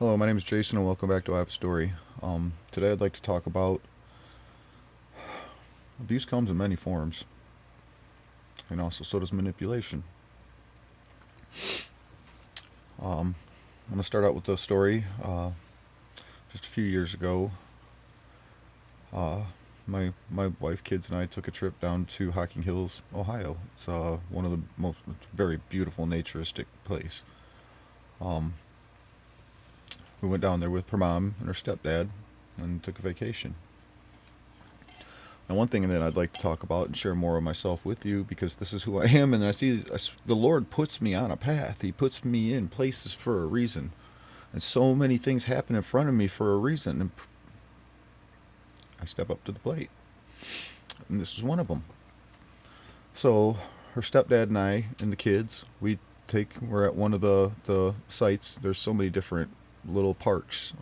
Hello, my name is Jason, and welcome back to I Have a Story. Today, I'd like to talk about abuse comes in many forms, and also so does manipulation. I'm gonna start out with the story. Just a few years ago, uh, my wife, kids, and I took a trip down to Hocking Hills, Ohio. It's one of the most very beautiful naturistic place. Um, we went down there with her mom and her stepdad, and took a vacation. And one thing that I'd like to talk about and share more of myself with you, because this is who I am, and the Lord puts me on a path. He puts me in places for a reason, and so many things happen in front of me for a reason, and I step up to the plate, and this is one of them. So her stepdad and I and the kids, we're at one of the sites. There's so many different little parks,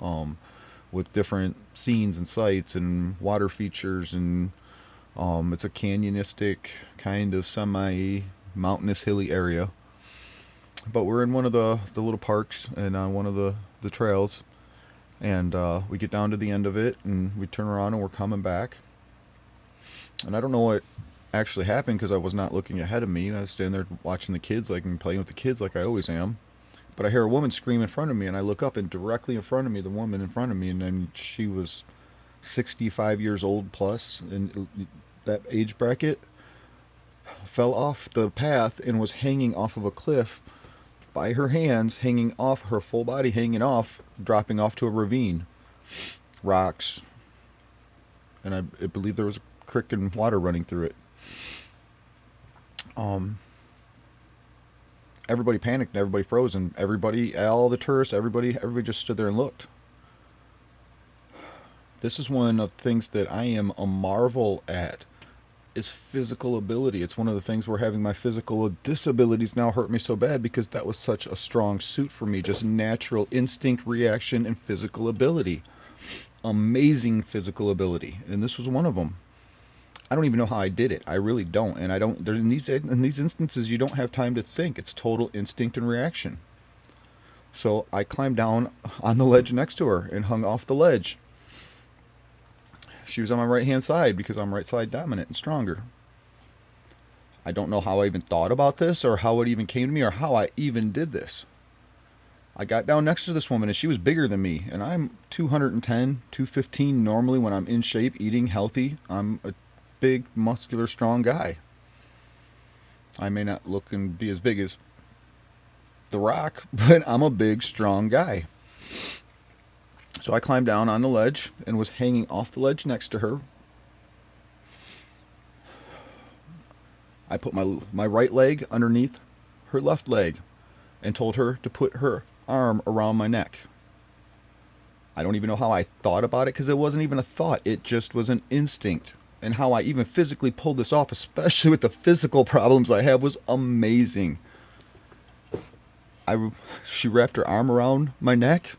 with different scenes and sights and water features, and it's a canyonistic kind of semi mountainous hilly area. But we're in one of the little parks and on one of the trails, and we get down to the end of it, and we turn around and we're coming back. And I don't know what actually happened because I was not looking ahead of me. I was standing there watching the kids, like, and playing with the kids like I always am. But I hear a woman scream in front of me, and I look up, and directly in front of me, the woman in front of me, and then she was 65 years old plus, in that age bracket, fell off the path and was hanging off of a cliff by her hands, hanging off, her full body hanging off, dropping off to a ravine, rocks, and I believe there was a creek and water running through it. Um, Everybody panicked and everybody froze, and all the tourists, everybody just stood there and looked. This is one of the things that I am a marvel at, is physical ability. It's one of the things where having my physical disabilities now hurt me so bad, because that was such a strong suit for me, just natural instinct, reaction, and physical ability. Amazing physical ability, and this was one of them. I don't even know how I did it. I really don't. And I don't. There, in these instances, you don't have time to think. It's total instinct and reaction. So I climbed down on the ledge next to her and hung off the ledge. She was on my right hand side because I'm right side dominant and stronger. I don't know how I even thought about this, or how it even came to me, or how I even did this. I got down next to this woman, and she was bigger than me, and I'm 210, 215 normally when I'm in shape, eating healthy. I'm a big, muscular, strong guy. I may not look and be as big as The Rock, but I'm a big, strong guy. So I climbed down on the ledge and was hanging off the ledge next to her. I put my right leg underneath her left leg and told her to put her arm around my neck. I don't even know how I thought about it, because it wasn't even a thought. It just was an instinct. And how I even physically pulled this off, especially with the physical problems I have, was amazing. She wrapped her arm around my neck.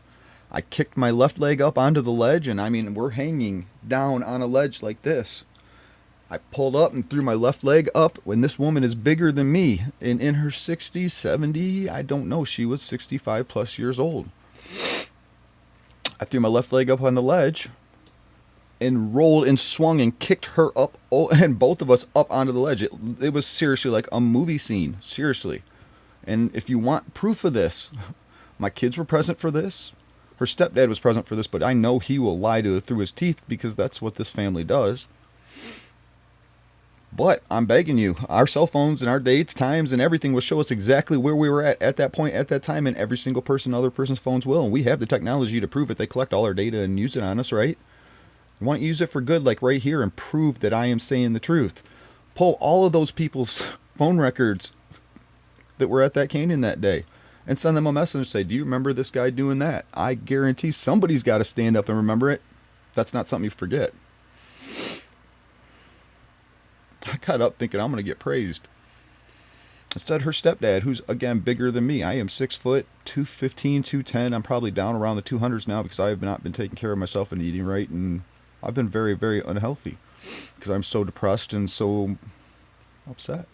I kicked my left leg up onto the ledge, and I mean, we're hanging down on a ledge like this. I pulled up and threw my left leg up when this woman is bigger than me, and in her 60s, 70, I don't know, she was 65 plus years old. I threw my left leg up on the ledge and rolled and swung and kicked her up, and both of us up onto the ledge. It was seriously like a movie scene, seriously. And if you want proof of this, my kids were present for this. Her stepdad was present for this, but I know he will lie through his teeth, because that's what this family does. But I'm begging you, our cell phones and our dates, times, and everything will show us exactly where we were at that point, at that time, and every single other person's phones will. And we have the technology to prove it. They collect all our data and use it on us, right? You want to use it for good, like right here, and prove that I am saying the truth. Pull all of those people's phone records that were at that canyon that day and send them a message and say, do you remember this guy doing that? I guarantee somebody's got to stand up and remember it. That's not something you forget. I got up thinking I'm going to get praised. Instead, her stepdad, who's, again, bigger than me. I am 6 foot, 215, 210. I'm probably down around the 200s now, because I have not been taking care of myself and eating right, and I've been very, very unhealthy because I'm so depressed and so upset.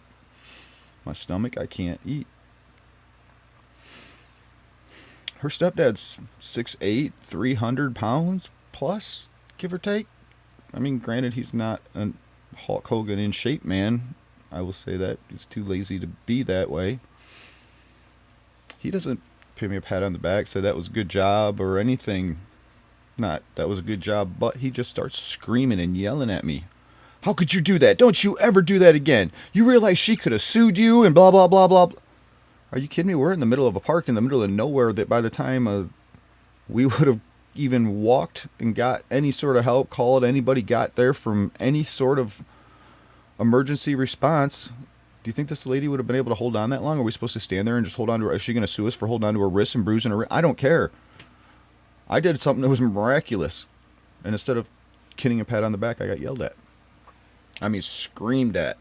My stomach, I can't eat. her stepdad's 6'8", 300 pounds plus, give or take. I mean, granted, he's not a Hulk Hogan in shape man. I will say that. He's too lazy to be that way. He doesn't give me a pat on the back, say that was a good job or anything. Not that was a good job, but he just starts screaming and yelling at me. How could you do that? Don't you ever do that again. You realize she could have sued you and blah, blah, blah, blah. Are you kidding me? We're in the middle of a park in the middle of nowhere that by the time we would have even walked and got any sort of help, called anybody, got there from any sort of emergency response, do you think this lady would have been able to hold on that long? Are we supposed to stand there and just hold on to her? Is she going to sue us for holding on to her wrists and bruising her wrist? I don't care. I did something that was miraculous. And instead of getting a pat on the back, I got yelled at. I mean, screamed at.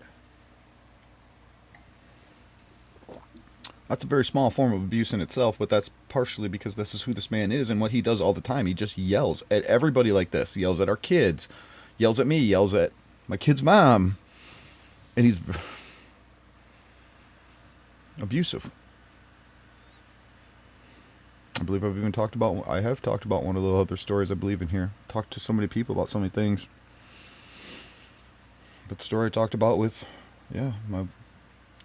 That's a very small form of abuse in itself, but that's partially because this is who this man is and what he does all the time. He just yells at everybody like this. He yells at our kids, yells at me, yells at my kid's mom. And he's abusive. I believe I have talked about one of the other stories I believe in here. Talked to so many people about so many things. But the story I talked about with, my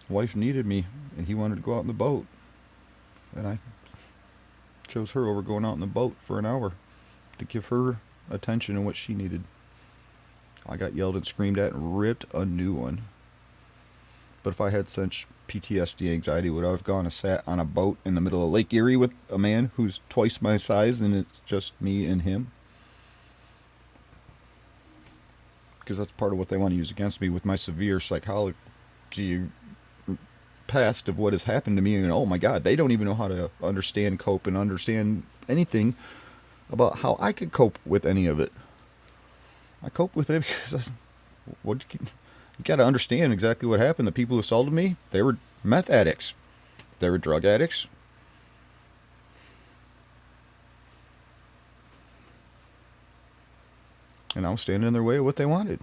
wife needed me, and he wanted to go out in the boat. And I chose her over going out in the boat for an hour to give her attention and what she needed. I got yelled and screamed at and ripped a new one. But if I had such PTSD anxiety, would I have gone and sat on a boat in the middle of Lake Erie with a man who's twice my size and it's just me and him? Because that's part of what they want to use against me with my severe psychology past of what has happened to me. And oh my God, they don't even know how to understand, cope, and understand anything about how I could cope with any of it. I cope with it because you got to understand exactly what happened. The people who assaulted me, they were meth addicts. They were drug addicts. And I was standing in their way of what they wanted.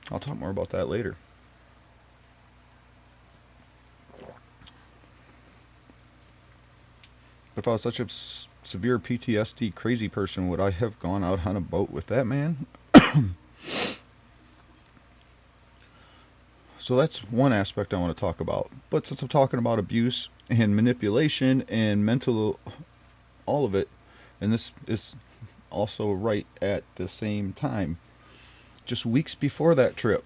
I'll talk more about that later. If I was such a severe PTSD crazy person, would I have gone out on a boat with that man? So that's one aspect I want to talk about. But since I'm talking about abuse and manipulation and mental, all of it, and this is also right at the same time, just weeks before that trip,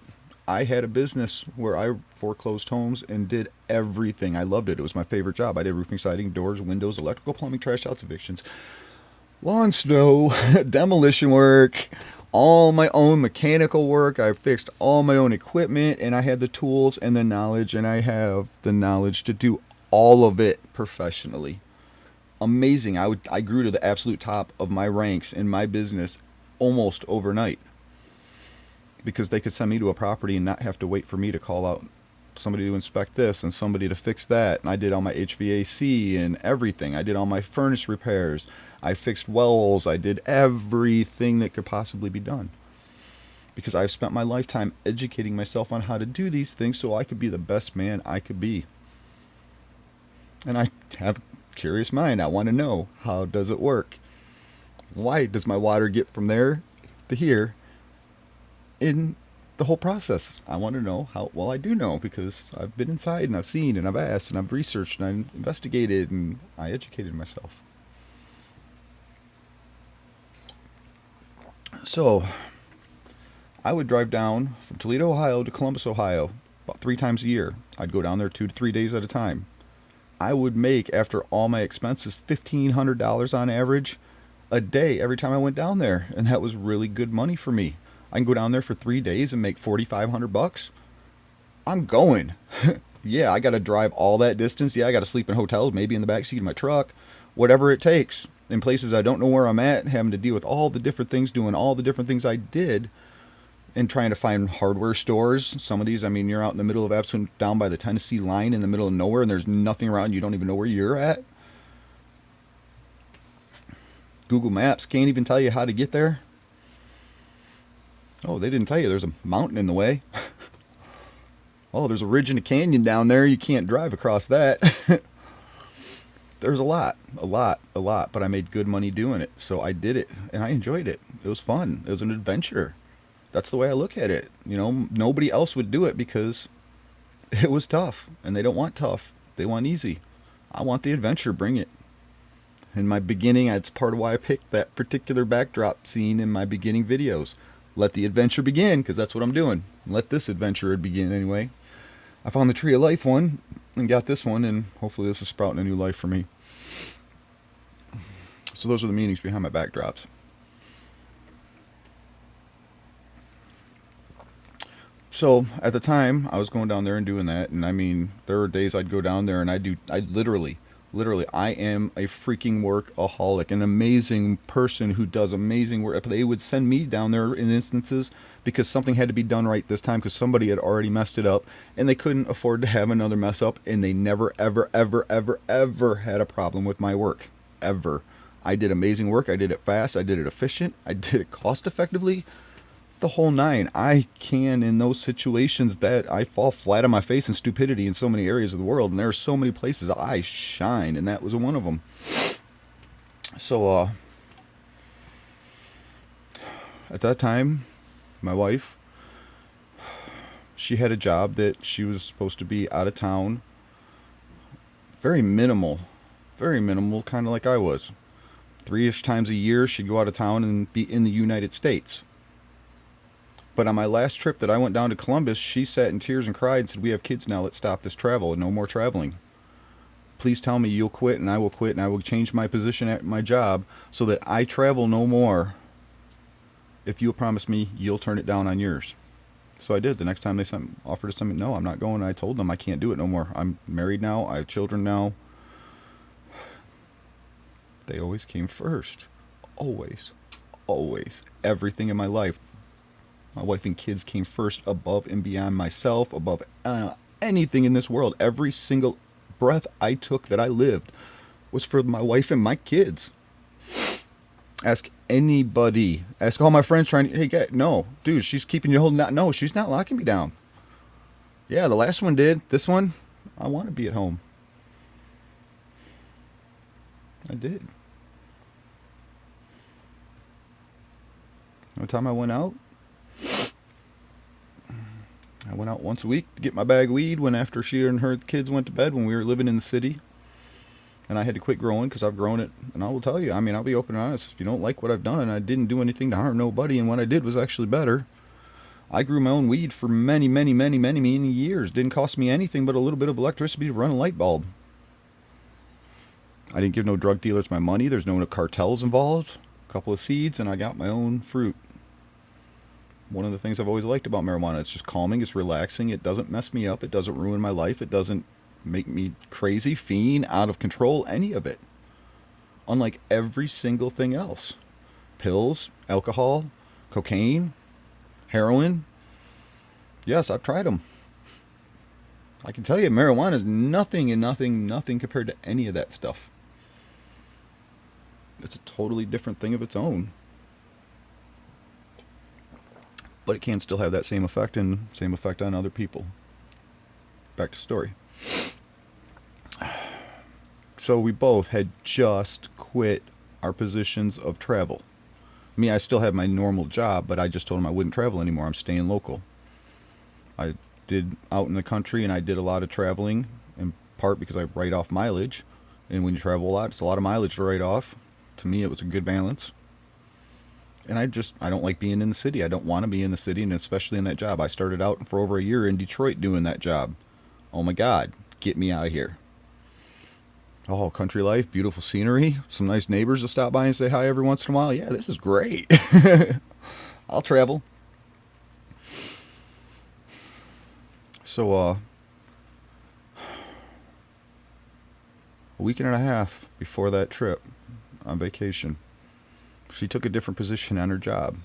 I had a business where I foreclosed homes and did everything. I loved it. It was my favorite job. I did roofing, siding, doors, windows, electrical, plumbing, trash outs, evictions, lawn, snow, demolition work, all my own mechanical work. I fixed all my own equipment, and I had the tools and the knowledge, and I have the knowledge to do all of it professionally. Amazing. I grew to the absolute top of my ranks in my business almost overnight, because they could send me to a property and not have to wait for me to call out somebody to inspect this and somebody to fix that. And I did all my HVAC and everything. I did all my furnace repairs. I fixed wells. I did everything that could possibly be done, because I've spent my lifetime educating myself on how to do these things so I could be the best man I could be. And I have a curious mind. I want to know, how does it work? Why does my water get from there to here in the whole process? I want to know how. Well, I do know, because I've been inside and I've seen and I've asked and I've researched and I've investigated and I educated myself. So I would drive down from Toledo, Ohio to Columbus, Ohio about 3 times a year. I'd go down there 2 to 3 days at a time. I would make, after all my expenses, $1,500 on average a day every time I went down there. And that was really good money for me. I can go down there for 3 days and make $4,500. I'm going. Yeah, I got to drive all that distance. Yeah, I got to sleep in hotels, maybe in the backseat of my truck, whatever it takes. In places I don't know where I'm at, having to deal with all the different things, doing all the different things I did, and trying to find hardware stores. Some of these, I mean, you're out in the middle of absolute, down by the Tennessee line in the middle of nowhere, and there's nothing around. You don't even know where you're at. Google Maps can't even tell you how to get there. Oh, they didn't tell you there's a mountain in the way. Oh, there's a ridge and a canyon down there. You can't drive across that. There's a lot, but I made good money doing it. So I did it and I enjoyed it. It was fun. It was an adventure. That's the way I look at it. Nobody else would do it because it was tough and they don't want tough. They want easy. I want the adventure. Bring it. In my beginning, that's part of why I picked that particular backdrop scene in my beginning videos. Let the adventure begin, because that's what I'm doing. Let this adventure begin anyway. I found the Tree of Life one and got this one, and hopefully this is sprouting a new life for me. So those are the meanings behind my backdrops. So at the time, I was going down there and doing that, and I mean, there were days I'd go down there and I literally, I am a freaking workaholic, an amazing person who does amazing work. They would send me down there in instances because something had to be done right this time because somebody had already messed it up and they couldn't afford to have another mess up, and they never, ever, ever, ever, ever had a problem with my work. Ever. I did amazing work. I did it fast. I did it efficient. I did it cost effectively. The whole nine. I can, in those situations that I fall flat on my face in stupidity in so many areas of the world, and there are so many places I shine, and that was one of them. So at that time, my wife, she had a job that she was supposed to be out of town. Very minimal, kind of like I was. 3-ish times a year she'd go out of town and be in the United States. But on my last trip that I went down to Columbus, she sat in tears and cried and said, "We have kids now, let's stop this travel, no more traveling. Please tell me you'll quit and I will quit and I will change my position at my job so that I travel no more. If you'll promise me you'll turn it down on yours." So I did. The next time they offered to send me, no, I'm not going. I told them I can't do it no more. I'm married now. I have children now. They always came first. Always. Always. Everything in my life. My wife and kids came first, above and beyond myself, above anything in this world. Every single breath I took that I lived was for my wife and my kids. Ask anybody. Ask all my friends trying to, hey, no, dude, she's keeping you holding out. No, she's not locking me down. Yeah, the last one did. This one, I want to be at home. I did. The time I went out once a week to get my bag of weed when after she and her kids went to bed when we were living in the city. And I had to quit growing because I've grown it. And I will tell you, I mean, I'll be open and honest. If you don't like what I've done, I didn't do anything to harm nobody. And what I did was actually better. I grew my own weed for many, many, many, many, many years. Didn't cost me anything but a little bit of electricity to run a light bulb. I didn't give no drug dealers my money. There's no cartels involved. A couple of seeds and I got my own fruit. One of the things I've always liked about marijuana, it's just calming, it's relaxing, it doesn't mess me up, it doesn't ruin my life, it doesn't make me crazy, fiend, out of control, any of it. Unlike every single thing else. Pills, alcohol, cocaine, heroin. Yes, I've tried them. I can tell you, marijuana is nothing and nothing compared to any of that stuff. It's a totally different thing of its own. But it can still have that same effect and same effect on other people. Back to story. So we both had just quit our positions of travel. Me, I still have my normal job, but I just told him I wouldn't travel anymore. I'm staying local. I did out in the country, and I did a lot of traveling, in part because I write off mileage. And when you travel a lot, it's a lot of mileage to write off. To me, it was a good balance. And I don't like being in the city. I don't want to be in the city, and especially in that job. I started out for over a year in Detroit doing that job. Oh my God, get me out of here. Oh, country life, beautiful scenery, some nice neighbors to stop by and say hi every once in a while. Yeah, this is great. I'll travel. So, a week and a half before that trip on vacation, she took a different position on her job.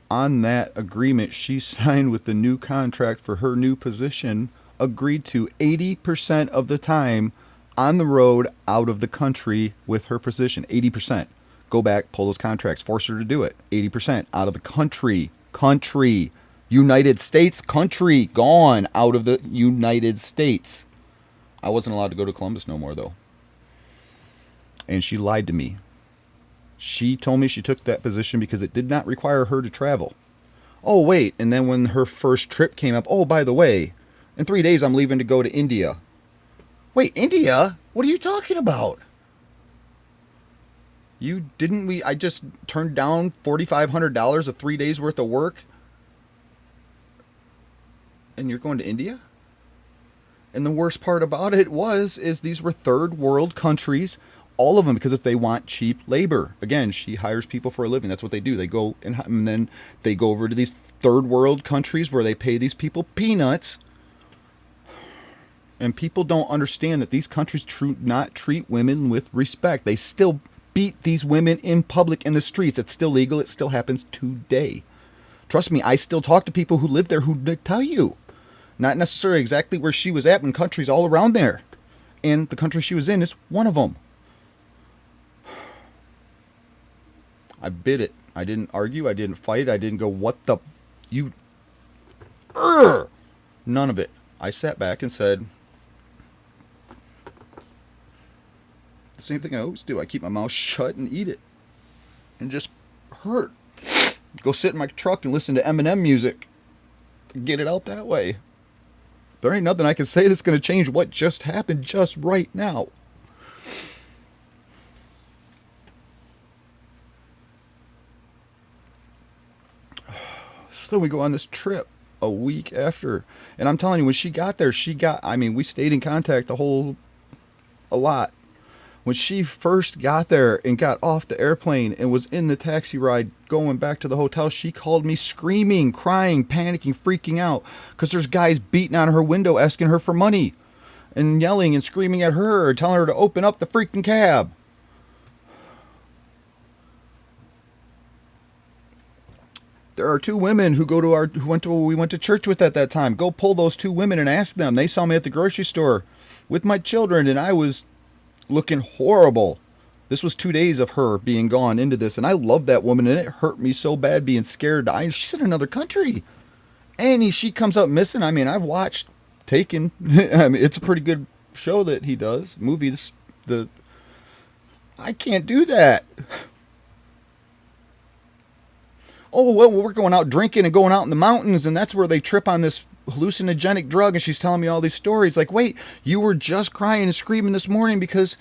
On that agreement she signed with the new contract for her new position, agreed to 80% of the time on the road out of the country with her position. 80%. Go back, pull those contracts, force her to do it. 80% out of the country. United States country. Gone out of the United States. I wasn't allowed to go to Columbus no more though. And she lied to me. She told me she took that position because it did not require her to travel. Oh, wait. And then when her first trip came up, oh, by the way, in 3 days I'm leaving to go to India. Wait, India? What are you talking about? I just turned down $4,500 of 3 days worth of work? And you're going to India? And the worst part about it is these were third world countries, all of them, because if they want cheap labor. Again, she hires people for a living. That's what they do. They go and then they go over to these third world countries where they pay these people peanuts. And people don't understand that these countries not treat women with respect. They still beat these women in public in the streets. It's still legal. It still happens today. Trust me, I still talk to people who live there who tell you. Not necessarily exactly where she was at, in countries all around there. And the country she was in is one of them. I bit it. I didn't argue. I didn't fight. I didn't go, what the... You... Urgh! None of it. I sat back and said... The same thing I always do. I keep my mouth shut and eat it. And just hurt. Go sit in my truck and listen to Eminem music. Get it out that way. There ain't nothing I can say that's going to change what just happened just right now. So we go on this trip a week after. And I'm telling you, when she got there, we stayed in contact a lot. When she first got there and got off the airplane and was in the taxi ride going back to the hotel, she called me screaming, crying, panicking, freaking out because there's guys beating on her window asking her for money and yelling and screaming at her, telling her to open up the freaking cab. There are two women who we went to church with at that time. Go pull those two women and ask them. They saw me at the grocery store with my children and I was looking horrible. This was 2 days of her being gone into this, and I love that woman, and it hurt me so bad being scared. She's in another country, and she comes up missing. I mean, I've watched Taken. I mean, it's a pretty good show that he does. I can't do that. Oh, well, we're going out drinking and going out in the mountains, and that's where they trip on this hallucinogenic drug, and she's telling me all these stories. Like, wait, you were just crying and screaming this morning because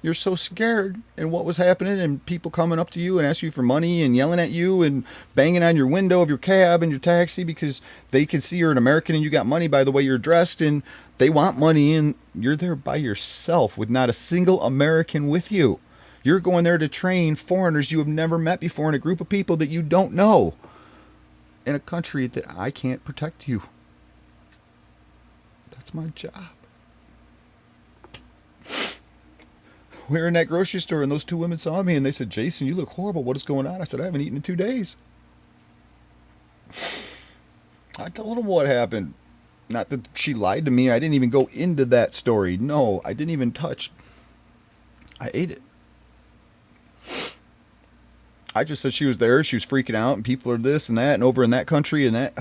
you're so scared and what was happening and people coming up to you and asking you for money and yelling at you and banging on your window of your cab and your taxi because they can see you're an American and you got money by the way you're dressed and they want money and you're there by yourself with not a single American with you. You're going there to train foreigners you have never met before in a group of people that you don't know in a country that I can't protect you. That's my job. We were in that grocery store and those two women saw me and they said, Jason, you look horrible. What is going on? I said, I haven't eaten in 2 days. I told them what happened. Not that she lied to me. I didn't even go into that story. No, I didn't even touch. I ate it. I just said she was there. She was freaking out and people are this and that and over in that country and that.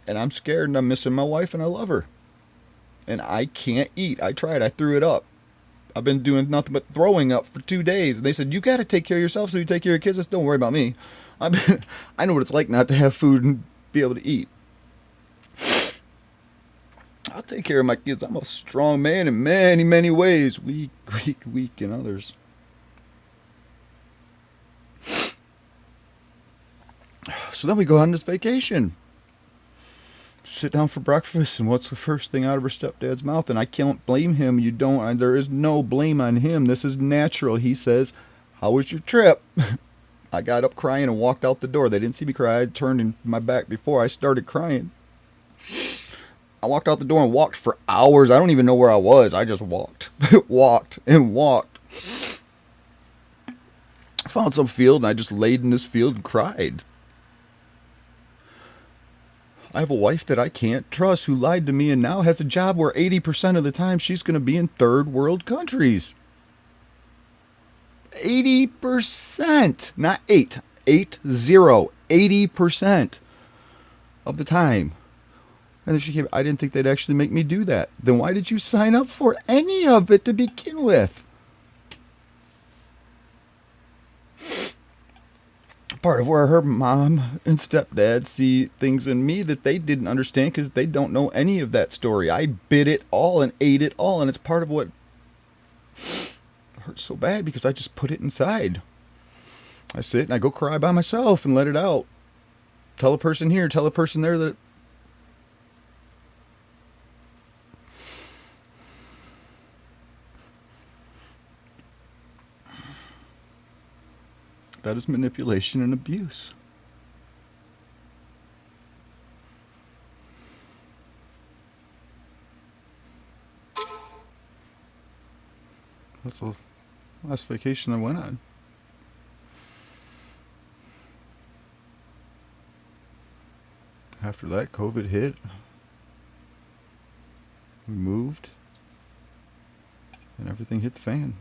And I'm scared and I'm missing my wife and I love her. And I can't eat. I tried. I threw it up. I've been doing nothing but throwing up for 2 days. And they said, you got to take care of yourself so you take care of your kids. Just don't worry about me. I know what it's like not to have food and be able to eat. I'll take care of my kids. I'm a strong man in many, many ways. Weak in others. So then we go on this vacation. Sit down for breakfast, and what's the first thing out of her stepdad's mouth? And I can't blame him. There is no blame on him. This is natural. He says, how was your trip? I got up crying and walked out the door. They didn't see me cry. I turned in my back before I started crying. I walked out the door and walked for hours. I don't even know where I was. I just walked. Walked and walked. I found some field, and I just laid in this field and cried. I have a wife that I can't trust who lied to me and now has a job where 80% of the time she's going to be in third world countries. 80%, not 8, 80, 80% of the time. And then she came, I didn't think they'd actually make me do that. Then why did you sign up for any of it to begin with? part of where her mom and stepdad see things in me that they didn't understand because they don't know any of that story. I bit it all and ate it all, and it's part of what hurts so bad because I just put it inside. I sit and I go cry by myself and let it out. Tell a person here, tell a person there that that is manipulation and abuse. That's the last vacation I went on. After that, COVID hit. We moved, and everything hit the fan.